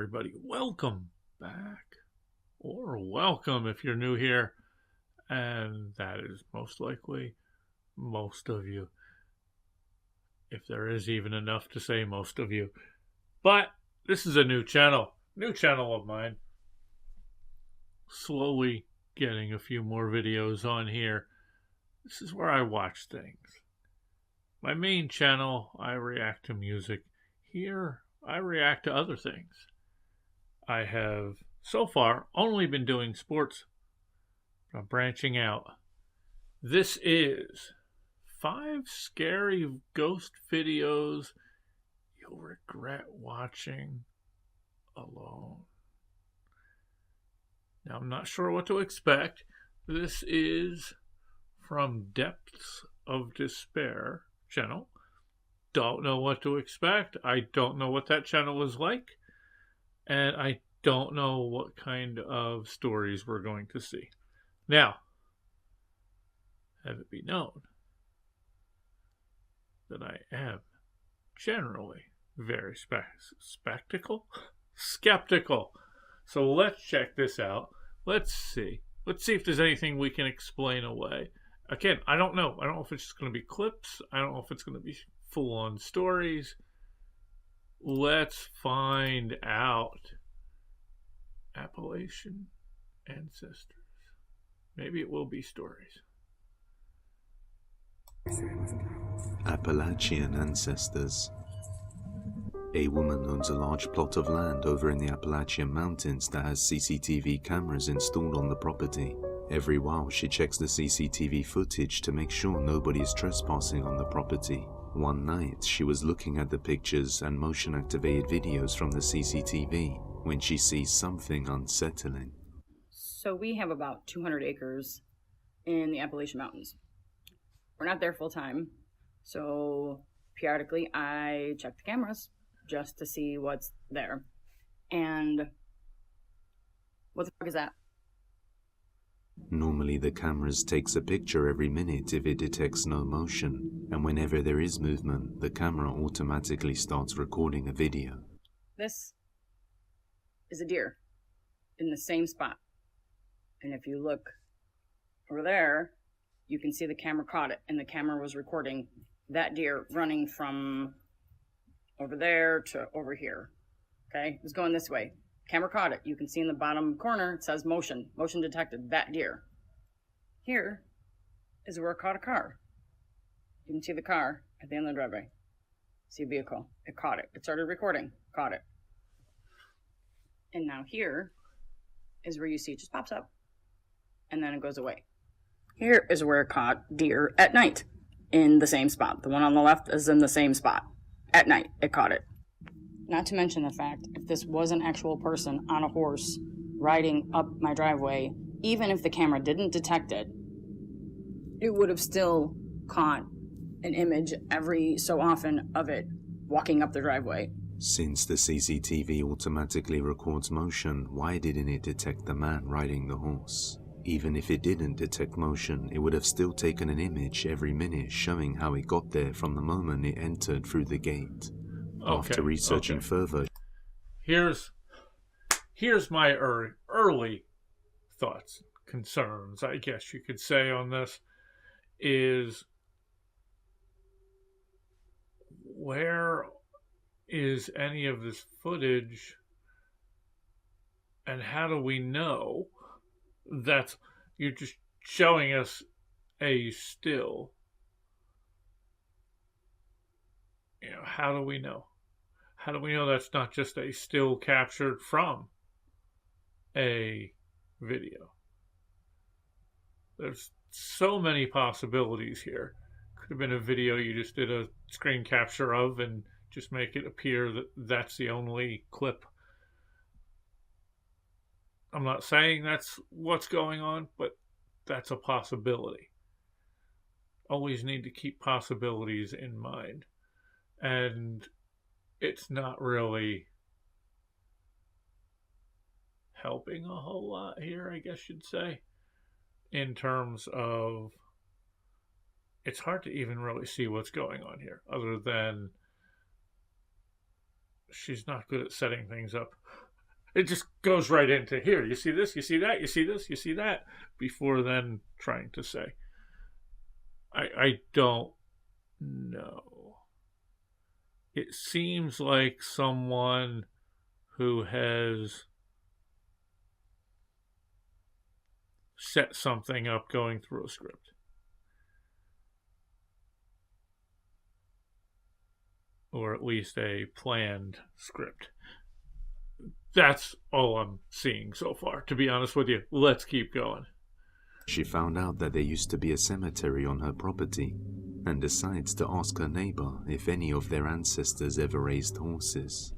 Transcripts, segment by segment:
everybody. Welcome back, or welcome if you're new here, and that is most likely most of you, if there is even enough to say most of you. But this is a new channel of mine. Slowly getting a few more videos on here. This is where I watch things. My main channel, I react to music. Here, I react to other things. I have, so far, only been doing sports. I'm branching out. This is 5 scary ghost videos you'll regret watching alone. Now, I'm not sure what to expect. This is from Depths of Despair channel. Don't know what to expect. I don't know what that channel is like. And I don't know what kind of stories we're going to see. Now, have it be known that I am generally very skeptical. So let's check this out. Let's see. Let's see if there's anything we can explain away. Again, I don't know. I don't know if it's just going to be clips. I don't know if it's going to be full-on stories. Let's find out. Appalachian ancestors. Maybe it will be stories. Appalachian ancestors. A woman owns a large plot of land over in the Appalachian Mountains that has CCTV cameras installed on the property. Every while she checks the CCTV footage to make sure nobody is trespassing on the property. One night she was looking at the pictures and motion activated videos from the CCTV when she sees something unsettling. So we have about 200 acres in the Appalachian Mountains. We're not there full time, so periodically I check the cameras just to see what's there. And what the fuck is that? Normally the cameras takes a picture every minute if it detects no motion, and whenever there is movement, the camera automatically starts recording a video. This is a deer in the same spot. And if you look over there, you can see the camera caught it, and the camera was recording that deer running from over there to over here. Okay, it was going this way. Camera caught it. You can see in the bottom corner, it says motion detected, that deer. Here is where it caught a car. You can see the car at the end of the driveway. See a vehicle. It caught it. It started recording, caught it. And now here is where you see it just pops up and then it goes away. Here is where it caught deer at night in the same spot. The one on the left is in the same spot. At night, it caught it. Not to mention the fact, if this was an actual person on a horse riding up my driveway, even if the camera didn't detect it, it would have still caught an image every so often of it walking up the driveway. Since the CCTV automatically records motion, why didn't it detect the man riding the horse? Even if it didn't detect motion, it would have still taken an image every minute showing how it got there from the moment it entered through the gate. After researching further, Here's my early thoughts, concerns, I guess you could say, on this, is where is any of this footage, and how do we know that you're just showing us a still? You know, how do we know? How do we know that's not just a still captured from a video? There's so many possibilities here. Could have been a video you just did a screen capture of and just make it appear that that's the only clip. I'm not saying that's what's going on, but that's a possibility. Always need to keep possibilities in mind. And it's not really helping a whole lot here, I guess you'd say, in terms of it's hard to even really see what's going on here, other than she's not good at setting things up. It just goes right into here. You see this, you see that, you see this, you see that, before then trying to say. I don't know. It seems like someone who has set something up going through a script. Or at least a planned script. That's all I'm seeing so far, to be honest with you. Let's keep going. She found out that there used to be a cemetery on her property and decides to ask her neighbor if any of their ancestors ever raised horses.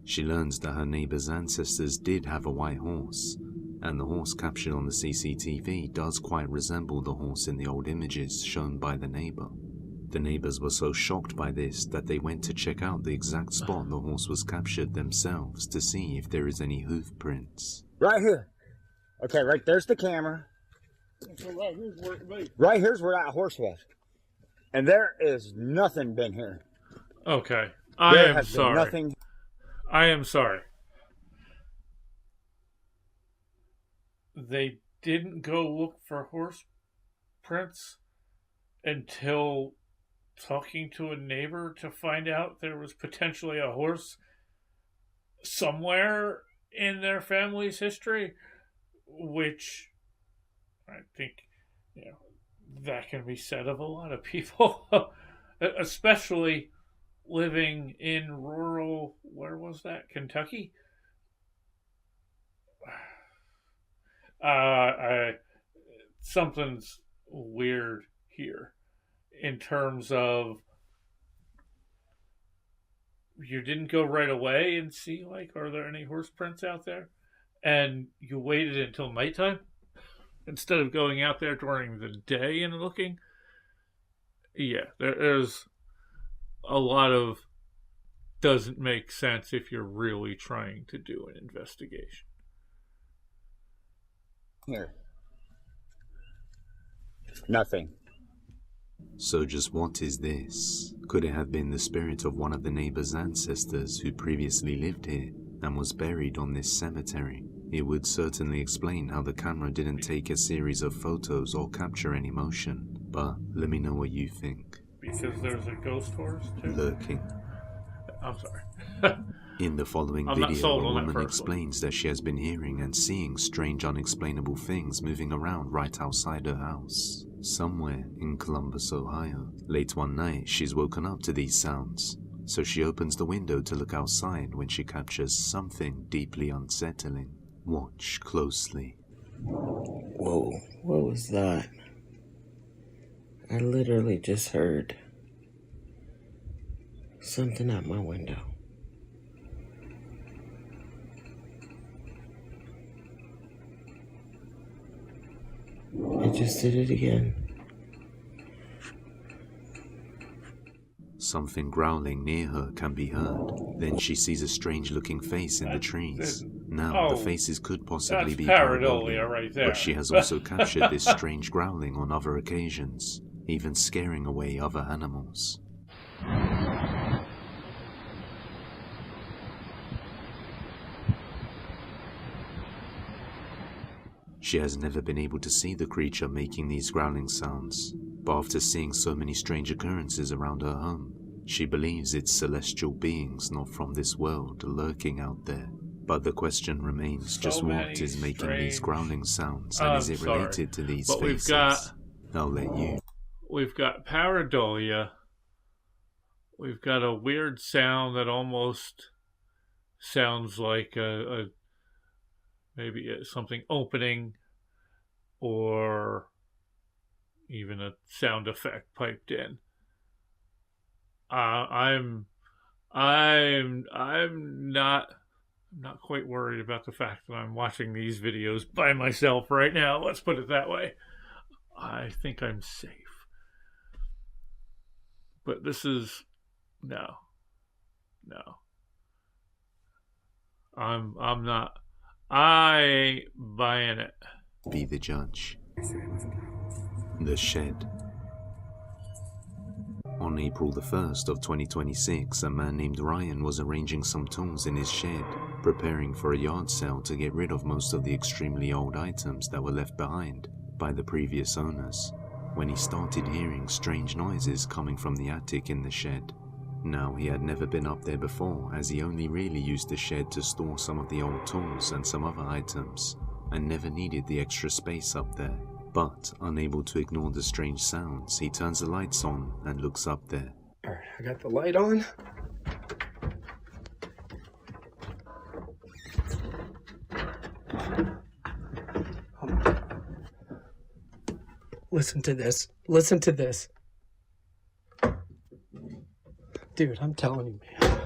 She learns that her neighbor's ancestors did have a white horse, and the horse captured on the CCTV does quite resemble the horse in the old images shown by the neighbor. The neighbors were so shocked by this that they went to check out the exact spot the horse was captured themselves to see if there is any hoof prints. Right here. Okay, right there's the camera. Right here's where that horse was. And there is nothing been here. Okay. I am sorry. Nothing. I am sorry. They didn't go look for horse prints until talking to a neighbor to find out there was potentially a horse somewhere in their family's history, which I think, that can be said of a lot of people, especially living in rural, where was that, Kentucky? Something's weird here in terms of you didn't go right away and see, like, are there any horse prints out there? And you waited until nighttime instead of going out there during the day and looking. Yeah, there's a lot of doesn't make sense if you're really trying to do an investigation. Here. Nothing. So just what is this? Could it have been the spirit of one of the neighbor's ancestors who previously lived here and was buried on this cemetery? It would certainly explain how the camera didn't take a series of photos or capture any motion, but let me know what you think. Because there's a ghost horse too? Lurking. I'm sorry. In the following video, a woman explains that she has been hearing and seeing strange unexplainable things moving around right outside her house, somewhere in Columbus, Ohio. Late one night, she's woken up to these sounds, so she opens the window to look outside when she captures something deeply unsettling. Watch closely. Whoa, what was that? I literally just heard something out my window. I just did it again. Something growling near her can be heard. Then she sees a strange-looking face in the trees. Now, the faces could possibly be pareidolia right there. But she has also captured this strange growling on other occasions, even scaring away other animals. She has never been able to see the creature making these growling sounds, but after seeing so many strange occurrences around her home, she believes it's celestial beings not from this world lurking out there. But the question remains, just what is making these growling sounds, and is it related to these faces? I'll let you. We've got pareidolia. We've got a weird sound that almost sounds like maybe something opening, or even a sound effect piped in. I'm not quite worried about the fact that I'm watching these videos by myself right now. Let's put it that way. I think I'm safe. But this is no. No. I'm not. I ain't buying it. Be the judge. The Shed. On April the 1st of 2026, a man named Ryan was arranging some tools in his shed, preparing for a yard sale to get rid of most of the extremely old items that were left behind by the previous owners, when he started hearing strange noises coming from the attic in the shed. Now, he had never been up there before, as he only really used the shed to store some of the old tools and some other items, and never needed the extra space up there. But, unable to ignore the strange sounds, he turns the lights on and looks up there. Alright, I got the light on. Listen to this. Listen to this. Dude, I'm telling you, man.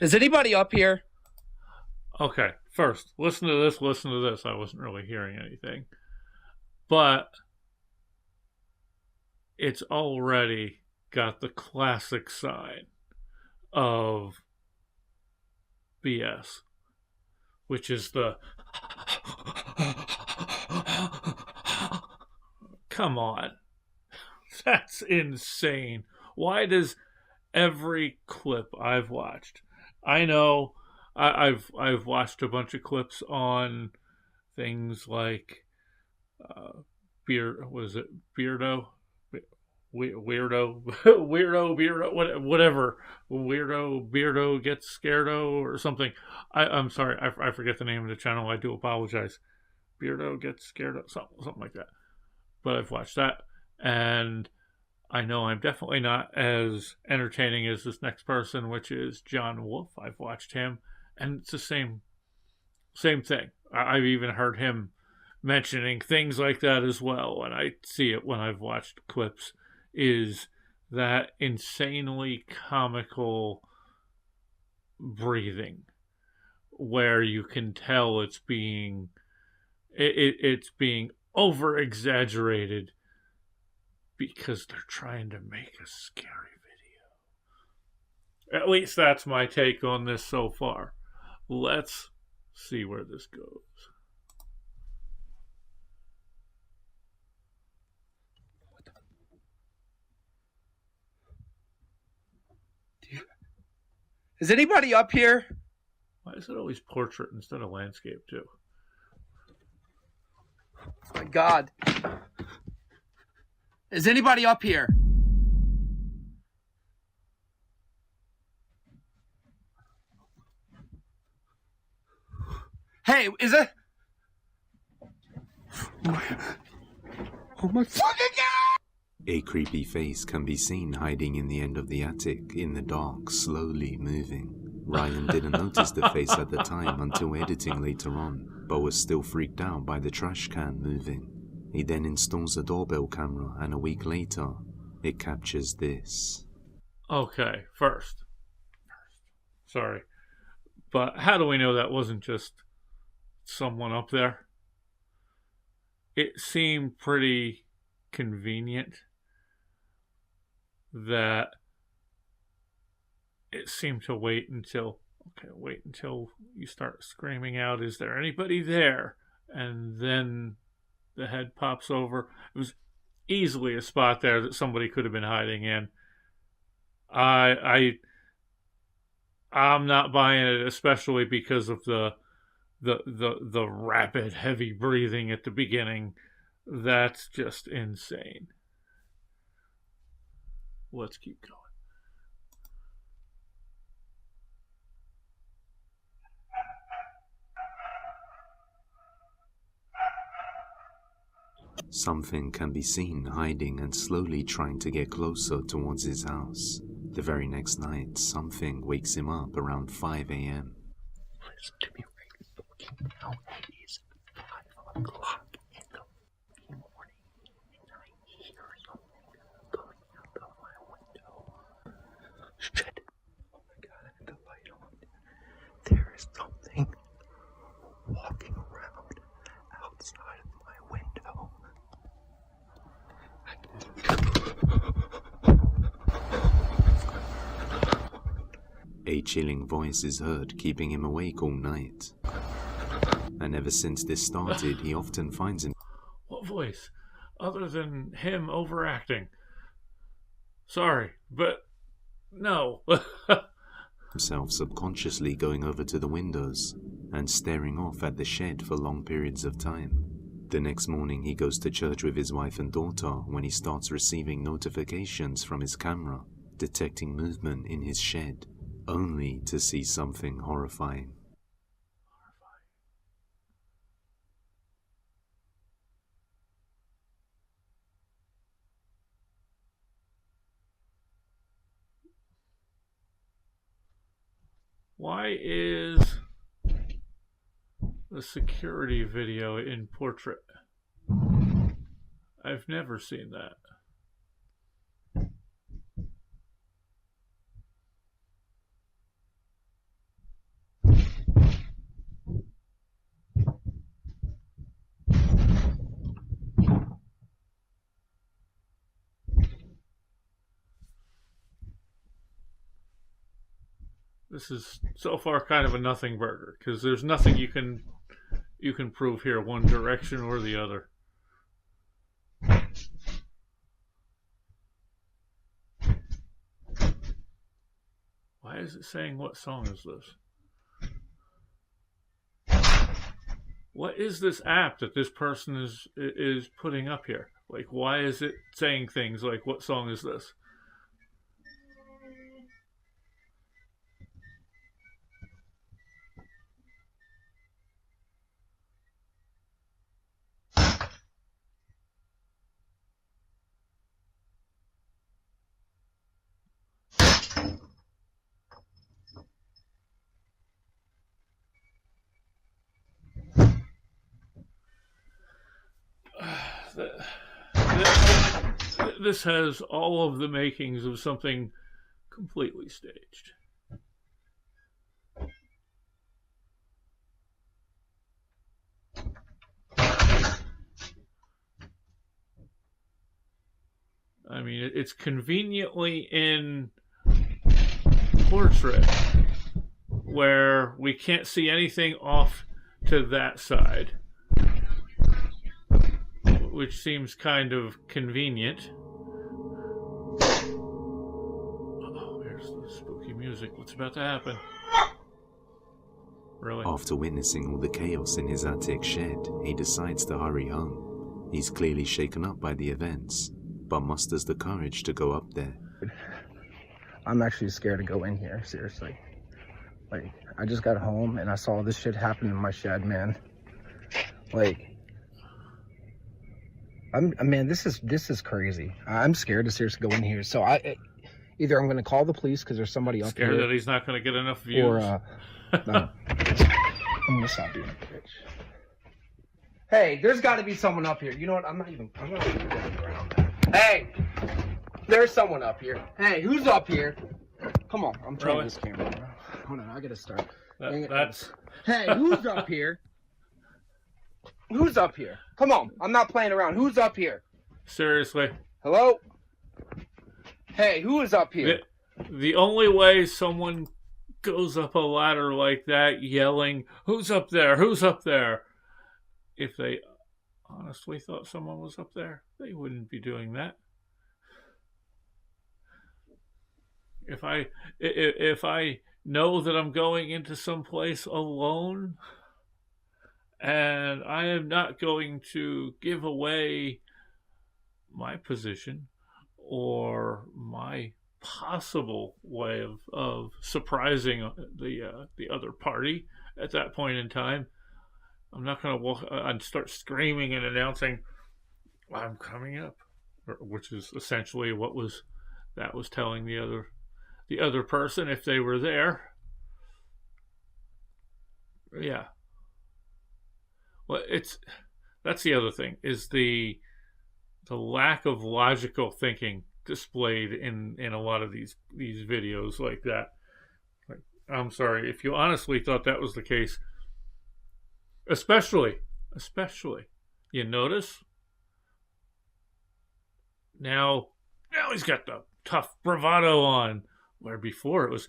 Is anybody up here? Okay, first, listen to this, listen to this. I wasn't really hearing anything. But it's already got the classic sign of BS, which is the come on. That's insane. Why does every clip I've watched, I know I've watched a bunch of clips on things like Beardo, whatever. Beardo gets scarado or something. I'm sorry, I forget the name of the channel. I do apologize. Beardo gets scared, something like that. But I've watched that, and I know I'm definitely not as entertaining as this next person, which is John Wolf. I've watched him, and it's the same thing. I've even heard him mentioning things like that as well, and I see it when I've watched clips, is that insanely comical breathing, where you can tell it's being over exaggerated because they're trying to make a scary video. At least that's my take on this so far. Let's see where this goes. Is anybody up here? Why is it always portrait instead of landscape too? Oh my God. Is anybody up here? Hey, is it? Oh my fucking God! A creepy face can be seen hiding in the end of the attic, in the dark, slowly moving. Ryan didn't notice the face at the time until editing later on, but was still freaked out by the trash can moving. He then installs a doorbell camera, and a week later, it captures this. Okay, first. Sorry. But how do we know that wasn't just someone up there? It seemed pretty convenient that it seemed to wait until you start screaming out, is there anybody there? And then the head pops over. It was easily a spot there that somebody could have been hiding in. I'm not buying it, especially because of the rapid, heavy breathing at the beginning. That's just insane. Let's keep going. Something can be seen hiding and slowly trying to get closer towards his house. The very next night, something wakes him up around 5 a.m. Listen to me right fucking now. It is 5 o'clock in the morning, and I hear something coming out of my window. Shit. Oh my God, I had the light on. There is something walking around outside of my window. A chilling voice is heard, keeping him awake all night. And ever since this started, he often finds What voice? Other than him overacting. Sorry, but no. himself subconsciously going over to the windows and staring off at the shed for long periods of time. The next morning he goes to church with his wife and daughter when he starts receiving notifications from his camera, detecting movement in his shed, only to see something horrifying. Why is the security video in portrait? I've never seen that. This is so far kind of a nothing burger because there's nothing you can prove here one direction or the other. Why is it saying what song is this? What is this app that this person is putting up here? Like, why is it saying things like, what song is this? This has all of the makings of something completely staged. I mean, it's conveniently in portrait where we can't see anything off to that side, which seems kind of convenient. Oh, here's the spooky music. What's about to happen? Really? After witnessing all the chaos in his attic shed, he decides to hurry home. He's clearly shaken up by the events, but musters the courage to go up there. I'm actually scared to go in here, seriously. Like, I just got home and I saw this shit happen in my shed, man. Like, man, this is crazy. I'm scared to seriously go in here. So either I'm gonna call the police because there's somebody up here. Scared that he's not gonna get enough views. Or no. I'm gonna stop being a bitch. Hey, there's got to be someone up here. You know what? I'm not even going around. Hey, there's someone up here. Hey, who's up here? Come on, I'm turning this camera around. Hold on, I gotta start. That's. Hey, who's up here? Who's up here? Come on, I'm not playing around. Who's up here? Seriously. Hello? Hey, who is up here? The only way someone goes up a ladder like that yelling, "Who's up there? Who's up there?" If they honestly thought someone was up there, they wouldn't be doing that. If I know that I'm going into some place alone and I am not going to give away my position or my possible way of surprising the other party at that point in time, I'm not going to walk and start screaming and announcing, "I'm coming up," which is essentially what was telling the other person if they were there. Yeah. Well, that's the other thing, is the lack of logical thinking displayed in a lot of these videos like that. Like, I'm sorry, if you honestly thought that was the case, especially, you notice? Now he's got the tough bravado on. Where before it was...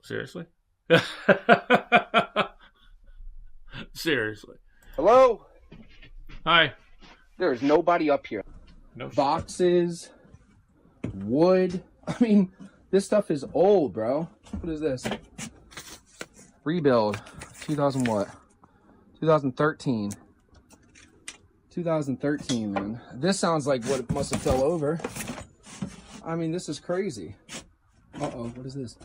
Seriously? Seriously. Hello? Hi. There is nobody up here. No shit. Boxes, wood. I mean, this stuff is old, bro. What is this? Rebuild. 2000 what? 2013. 2013, man. This sounds like what it must have fell over. I mean, this is crazy. Uh-oh, what is this?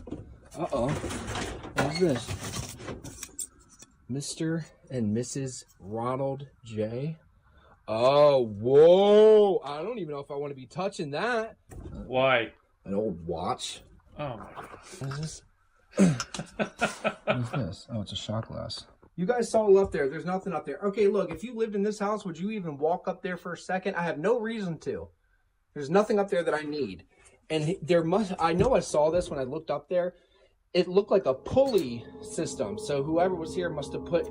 Uh-oh. What is this? Mr. and Mrs. Ronald J. Oh, whoa. I don't even know if I want to be touching that. Why? An old watch. Oh my god. What is this? What is this? Oh, it's a shot glass. You guys saw up there. There's nothing up there. Okay, look, if you lived in this house, would you even walk up there for a second? I have no reason to. There's nothing up there that I need. And there must, I know I saw this when I looked up there. It looked like a pulley system. So whoever was here must have put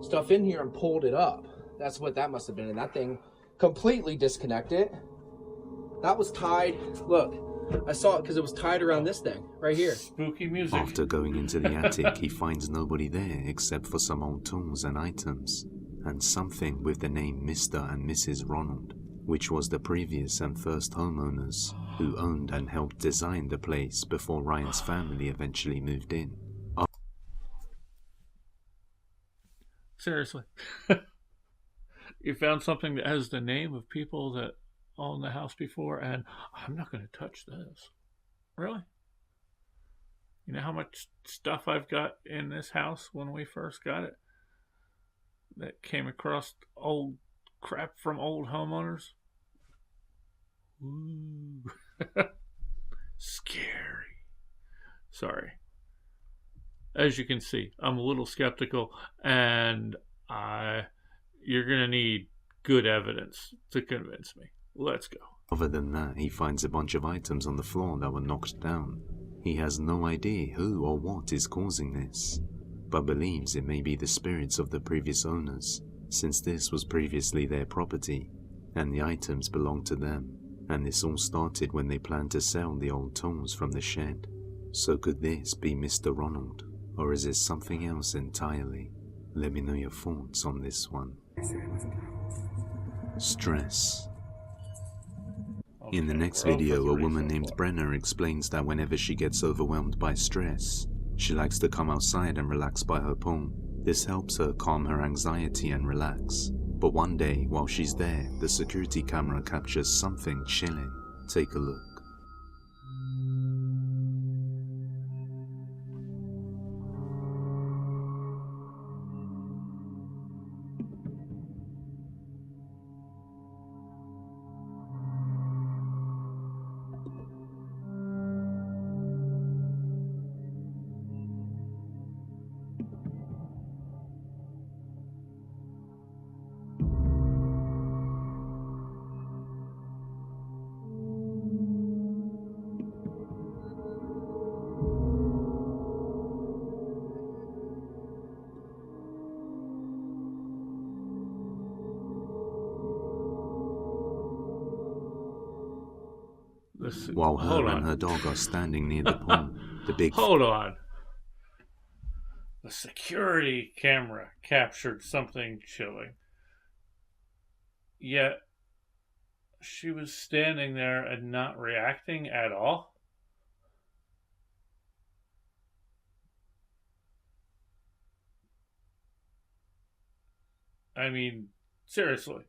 stuff in here and pulled it up. That's what that must have been. And that thing completely disconnected. That was tied. Look, I saw it because it was tied around this thing right here. Spooky music. After going into the attic, he finds nobody there except for some old tools and items, and something with the name Mr. and Mrs. Ronald, which was the previous and first homeowners who owned and helped design the place before Ryan's family eventually moved in. Seriously. You found something that has the name of people that owned the house before, and I'm not going to touch this. Really? You know how much stuff I've got in this house when we first got it that came across old crap from old homeowners? Ooh. Scary. Sorry. As you can see, I'm a little skeptical, and you're going to need good evidence to convince me. Let's go. Other than that, he finds a bunch of items on the floor that were knocked down. He has no idea who or what is causing this, but believes it may be the spirits of the previous owners, since this was previously their property, and the items belonged to them, and this all started when they planned to sell the old tools from the shed. So could this be Mr. Ronald, or is it something else entirely? Let me know your thoughts on this one. Stress. In the next video, a woman named Brenna explains that whenever she gets overwhelmed by stress, she likes to come outside and relax by her pool. This helps her calm her anxiety and relax. But one day, while she's there, the security camera captures something chilling. Take a look. While her and her dog are standing near the pool, the big... Hold on. The security camera captured something chilling. Yet, she was standing there and not reacting at all? I mean, seriously,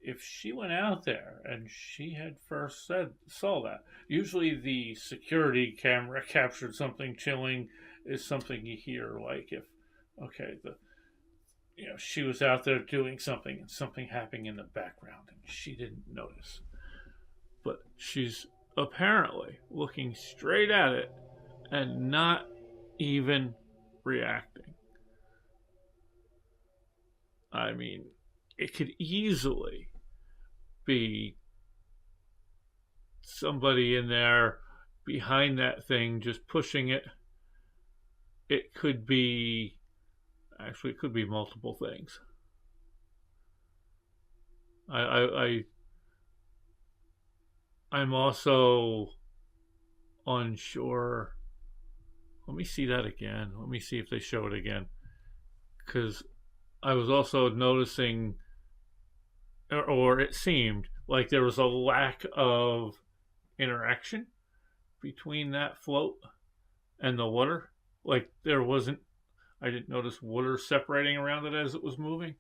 if she went out there and she had first saw that, usually the security camera captured something chilling is something you hear, like if, okay, she was out there doing something and something happening in the background and she didn't notice. But she's apparently looking straight at it and not even reacting. I mean, it could easily be somebody in there behind that thing just pushing it. It could be, actually, it could be multiple things. I I'm also unsure. Let me see that again. Let me see if they show it again. Because I was also noticing, or it seemed like there was a lack of interaction between that float and the water. Like there wasn't, I didn't notice water separating around it as it was moving,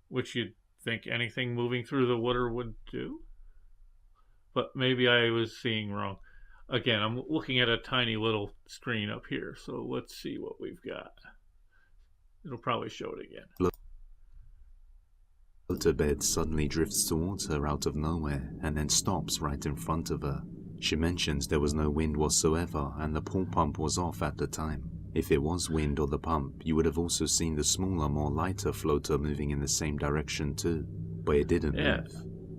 which you'd think anything moving through the water would do. But maybe I was seeing wrong. Again, I'm looking at a tiny little screen up here, so let's see what we've got. It'll probably show it again. Floater bed suddenly drifts towards her out of nowhere and then stops right in front of her. She mentions there was no wind whatsoever and the pool pump was off at the time. If it was wind or the pump, you would have also seen the smaller, more lighter floater moving in the same direction too, but it didn't move.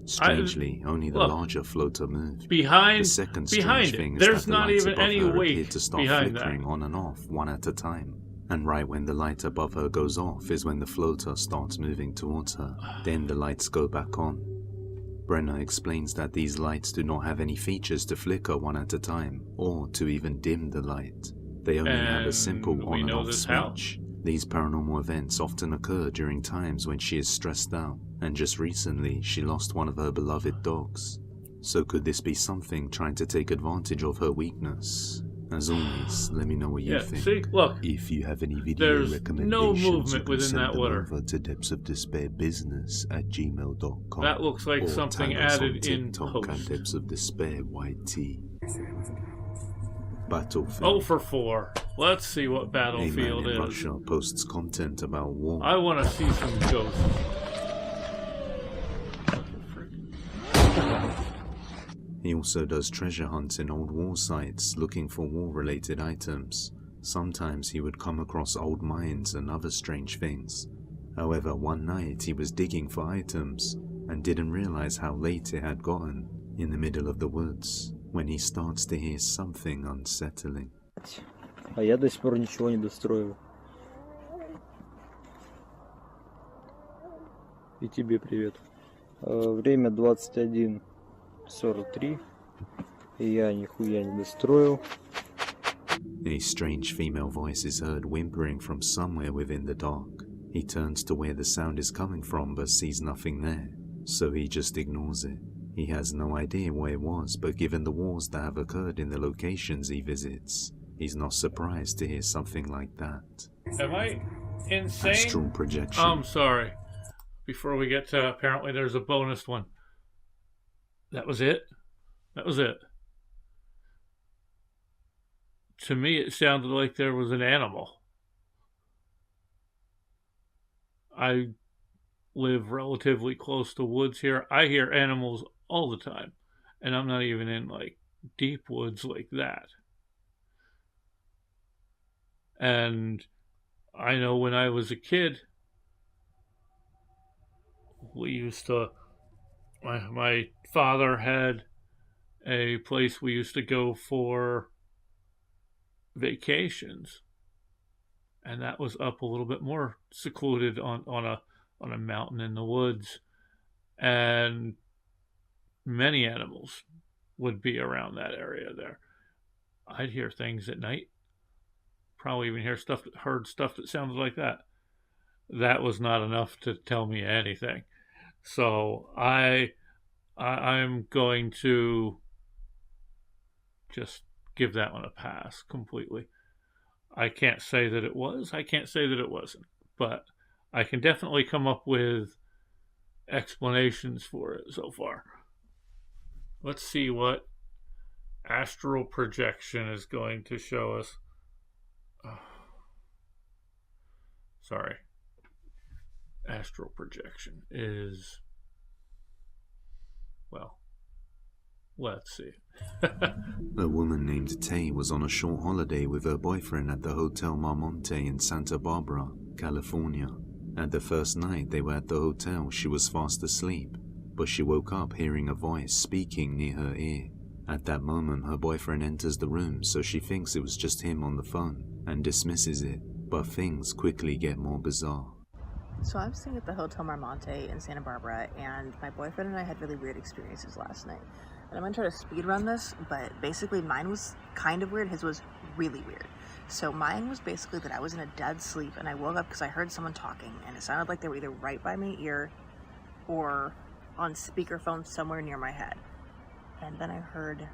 Strangely, only the larger floater moved. Behind, the second behind strange thing it, is there's that the not lights even above any her weight appeared to start behind flickering that. on and off, one at a time. And right when the light above her goes off is when the floater starts moving towards her. Then the lights go back on. Brenner explains that these lights do not have any features to flicker one at a time, or to even dim the light. They only have a simple on and off switch. These paranormal events often occur during times when she is stressed out, and just recently she lost one of her beloved dogs. So could this be something trying to take advantage of her weakness? As always, let me know what you think. See, look, if you have any video there's recommendations, no you movement can within send that them water. over to depthsofdespairbusiness@gmail.com. That looks like or something tag us on added in TikTok post. at Depths of Despair YT. Battlefield. Oh for 4. Let's see what A Battlefield man in is. Russia posts content about war. I want to see some ghosts. He also does treasure hunts in old war sites looking for war-related items. Sometimes he would come across old mines and other strange things. However, one night he was digging for items and didn't realize how late it had gotten in the middle of the woods when he starts to hear something unsettling. А я до сих пор ничего не достроил. И тебе привет. Время 21:43. И я нихуя не достроил. A strange female voice is heard whimpering from somewhere within the dark. He turns to where the sound is coming from but sees nothing there, so he just ignores it. He has no idea where it was, but given the wars that have occurred in the locations he visits, he's not surprised to hear something like that. Am I insane? Astral Projection. I'm sorry. Before we get to, apparently there's a bonus one. That was it? That was it. To me, it sounded like there was an animal. I live relatively close to woods here. I hear animals all the time. And I'm not even in, like, deep woods like that. And I know when I was a kid, we used to... My father had a place we used to go for vacations, and that was up a little bit more secluded on a mountain in the woods, and many animals would be around that area there. I'd hear things at night, probably even heard stuff that sounded like that. That was not enough to tell me anything. So I'm going to just give that one a pass completely. I can't say that it was. I can't say that it wasn't. But I can definitely come up with explanations for it so far. Let's see what Astral Projection is going to show us. Sorry. Astral Projection is... Well, let's see. A woman named Tay was on a short holiday with her boyfriend at the Hotel Maronte in Santa Barbara, California. At the first night they were at the hotel, she was fast asleep, but she woke up hearing a voice speaking near her ear. At that moment, her boyfriend enters the room, so she thinks it was just him on the phone and dismisses it, but things quickly get more bizarre. So I'm staying at the Hotel Maronte in Santa Barbara, and my boyfriend and I had really weird experiences last night. And I'm going to try to speed run this, but basically mine was kind of weird. His was really weird. So mine was basically that I was in a dead sleep and I woke up because I heard someone talking and it sounded like they were either right by my ear or on speakerphone somewhere near my head. And then I heard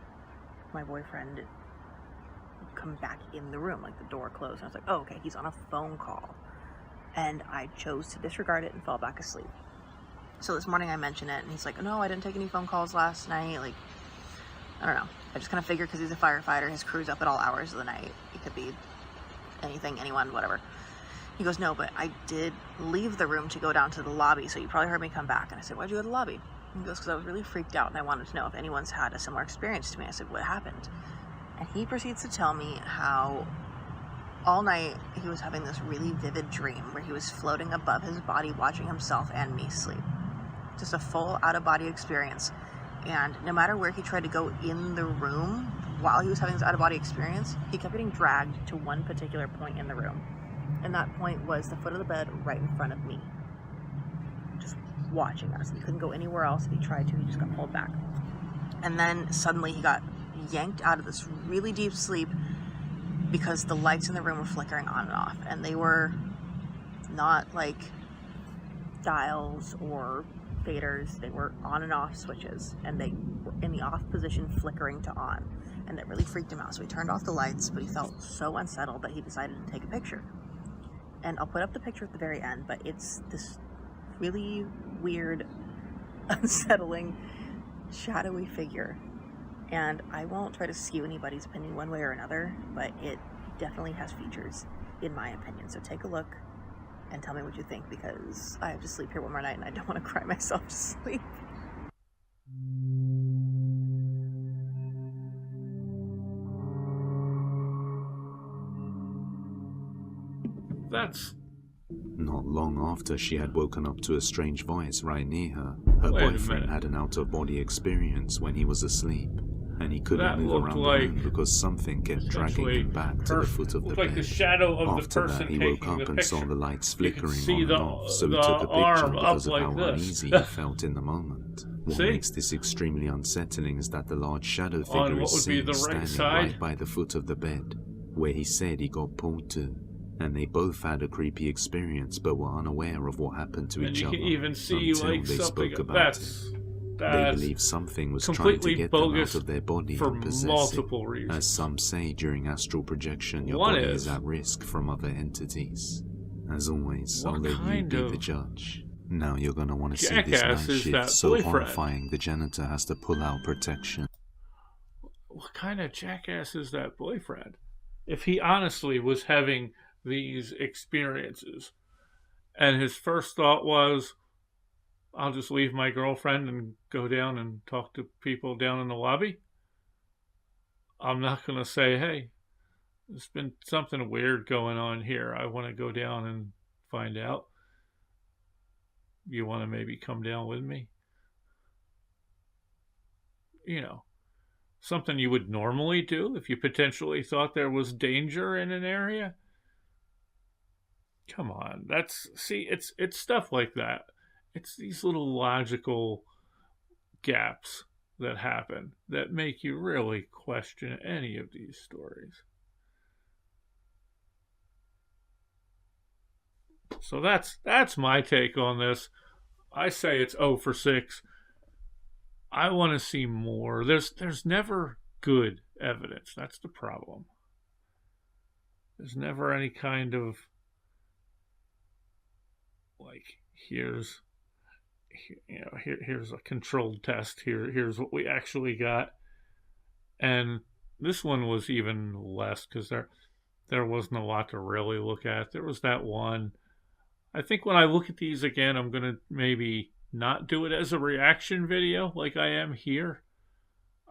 my boyfriend come back in the room, like the door closed. And I was like, oh, okay, he's on a phone call. And I chose to disregard it and fell back asleep. So this morning I mentioned it and he's like, no, I didn't take any phone calls last night. Like, I don't know. I just kind of figured because he's a firefighter, his crew's up at all hours of the night. It could be anything, anyone, whatever. He goes, no, but I did leave the room to go down to the lobby, so you probably heard me come back. And I said, why'd you go to the lobby? He goes, because I was really freaked out and I wanted to know if anyone's had a similar experience to me. I said, what happened? And he proceeds to tell me how all night he was having this really vivid dream where he was floating above his body, watching himself and me sleep. Just a full out-of-body experience. And no matter where he tried to go in the room while he was having this out-of-body experience, he kept getting dragged to one particular point in the room. And that point was the foot of the bed right in front of me. Just watching us. He couldn't go anywhere else. If he tried to, he just got pulled back. And then suddenly he got yanked out of this really deep sleep because the lights in the room were flickering on and off. And they were not like dials or faders. They were on and off switches. And they were in the off position flickering to on. And that really freaked him out. So he turned off the lights, but he felt so unsettled that he decided to take a picture. And I'll put up the picture at the very end, but it's this really weird, unsettling, shadowy figure. And I won't try to skew anybody's opinion one way or another, but it definitely has features, in my opinion. So take a look and tell me what you think, because I have to sleep here one more night and I don't want to cry myself to sleep. That's... Not long after she had woken up to a strange voice right near her, her Wait a boyfriend minute. had an out-of-body experience when he was asleep, and he couldn't That move looked around the like room because something kept dragging essentially him back to the foot of the looked bed. like the shadow of the After person that, he woke taking up the and saw picture. the lights You could flickering see on and the off, so he the took a picture arm up because of like how this. uneasy he felt in the moment. What See? makes this extremely unsettling is that the large shadow On figure what is would be seen the right standing side? right by the foot of the bed, where he said he got pulled to. And they both had a creepy experience but were unaware of what happened to And each you other can even see until like they something spoke about it. They that's believe something was trying to completely get them out bogus of their body for and possess multiple it. reasons. As some say, during astral projection, your One body is- is at risk from other entities. As always, What I'll let you kind be of the judge. Now you're gonna want to see this jackass night is shift that so boyfriend? horrifying the janitor has to pull out protection. What kind of jackass is that boyfriend? If he honestly was having these experiences and his first thought was, I'll just leave my girlfriend and go down and talk to people down in the lobby, I'm not going to say, hey, there's been something weird going on here. I want to go down and find out. You want to maybe come down with me? You know, something you would normally do if you potentially thought there was danger in an area. Come on, it's stuff like that. It's these little logical gaps that happen that make you really question any of these stories. So that's my take on this. I say it's 0 for 6. I want to see more. There's never good evidence. That's the problem. There's never any kind of like here's a controlled test. Here's what we actually got. And this one was even less because there wasn't a lot to really look at. There was that one. I think when I look at these again, I'm going to maybe not do it as a reaction video like I am here.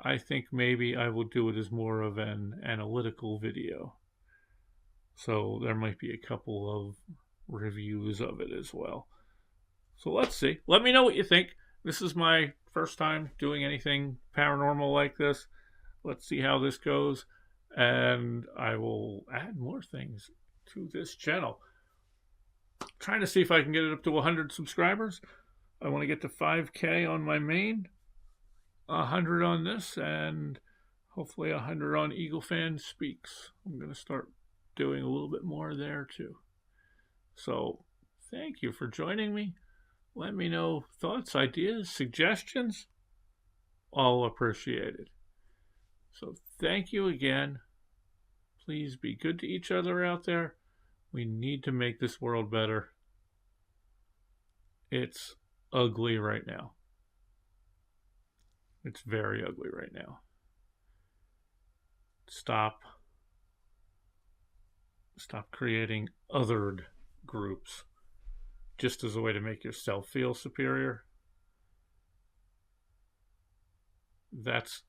I think maybe I will do it as more of an analytical video. So there might be a couple of reviews of it as well. So let's see. Let me know what you think. This is my first time doing anything paranormal like this. Let's see how this goes. And I will add more things to this channel. Trying to see if I can get it up to 100 subscribers. I want to get to 5K on my main. 100 on this, and hopefully 100 on EagleFan Speaks. I'm going to start doing a little bit more there too. So thank you for joining me. Let me know thoughts, ideas, suggestions. All appreciated. So thank you again. Please be good to each other out there. We need to make this world better. It's ugly right now. It's very ugly right now. Stop creating othered groups just as a way to make yourself feel superior. That's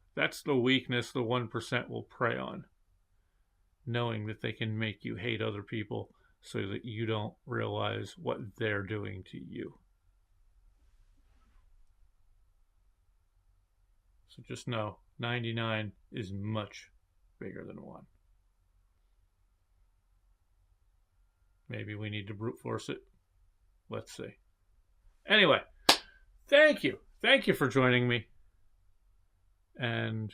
the weakness the 1% will prey on. Knowing that they can make you hate other people so that you don't realize what they're doing to you. So just know, 99 is much bigger than 1. Maybe we need to brute force it. Let's see. Anyway, thank you. Thank you for joining me. And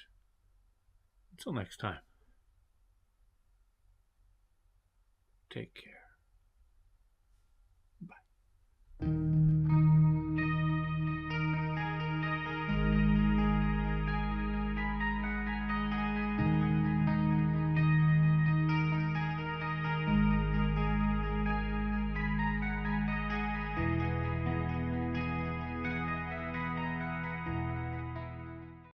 until next time, take care. Bye.